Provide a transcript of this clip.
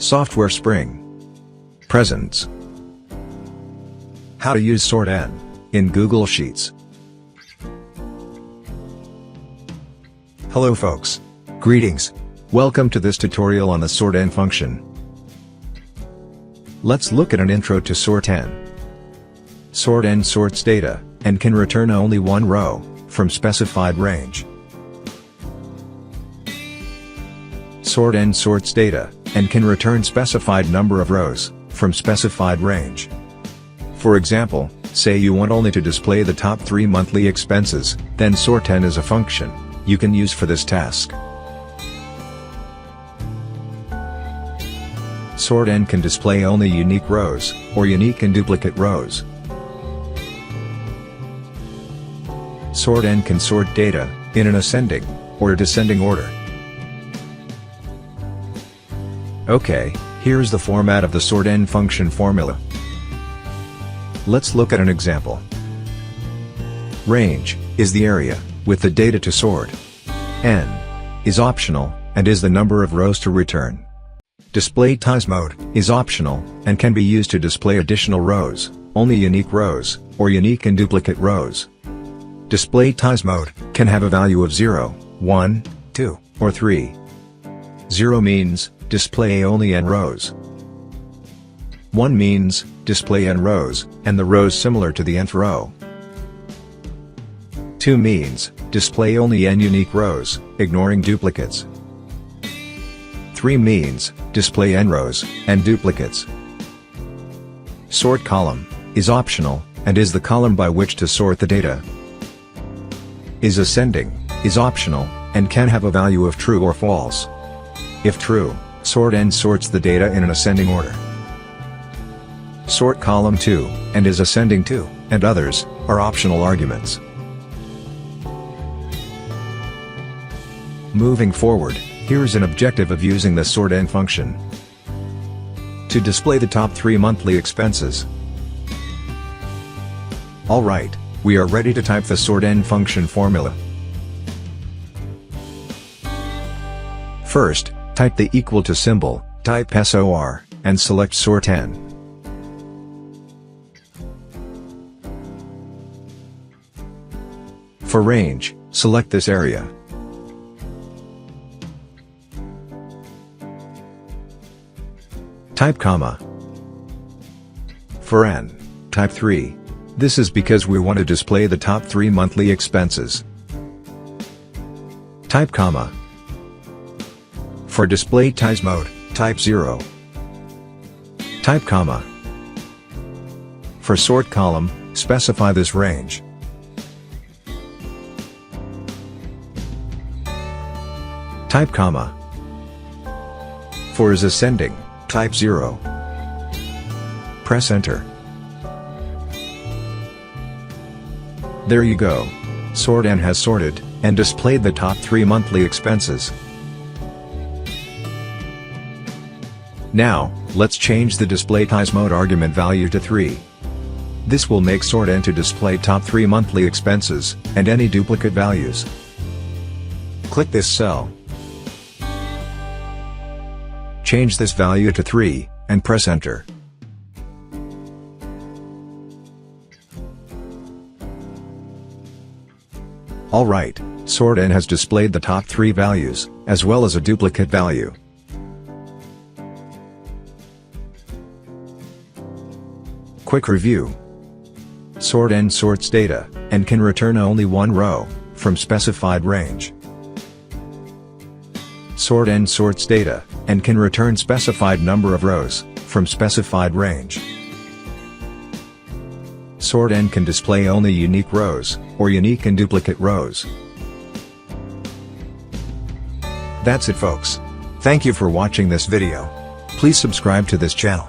Software Spring. Presents. How to use SORTN in Google Sheets. Hello folks. Greetings. Welcome to this tutorial on the SORTN function. Let's look at an intro to SORTN. SORTN sorts data, and can return only one row, from specified range. SORTN sorts data, and can return specified number of rows, from specified range. For example, say you want only to display the top 3 monthly expenses, then SORTN is a function you can use for this task. SORTN can display only unique rows, or unique and duplicate rows. SORTN can sort data in an ascending or descending order. Okay, here's the format of the SORTN function formula. Let's look at an example. Range is the area with the data to sort. N is optional and is the number of rows to return. Display Ties mode is optional and can be used to display additional rows, only unique rows, or unique and duplicate rows. Display Ties mode can have a value of 0, 1, 2, or 3. 0 means display only n rows. 1 means display n rows, and the rows similar to the nth row. 2 means display only n unique rows, ignoring duplicates. 3 means display n rows and duplicates. Sort column is optional and is the column by which to sort the data. Is ascending is optional and can have a value of true or false. If true, SORTN sorts the data in an ascending order. Sort column to and is ascending to and others are optional arguments. Moving forward, here's an objective of using the SORTN function. To display the top 3 monthly expenses. Alright, we are ready to type the SORTN function formula. First, type the equal to symbol, type SOR, and select SORTN. For range, select this area. Type comma. For N, type 3. This is because we want to display the top 3 monthly expenses. Type comma. For Display Ties mode, type 0. Type comma. For sort column, specify this range. Type comma. For is ascending, type 0. Press enter. There you go. SORTN has sorted and displayed the top 3 monthly expenses. Now, let's change the Display Ties mode argument value to 3. This will make SORTN to display top 3 monthly expenses and any duplicate values. Click this cell. Change this value to 3, and press enter. Alright, SORTN has displayed the top 3 values, as well as a duplicate value. Quick review. SORTN sorts data, and can return only one row, from specified range. SORTN sorts data, and can return specified number of rows, from specified range. SORTN can display only unique rows, or unique and duplicate rows. That's it folks. Thank you for watching this video. Please subscribe to this channel.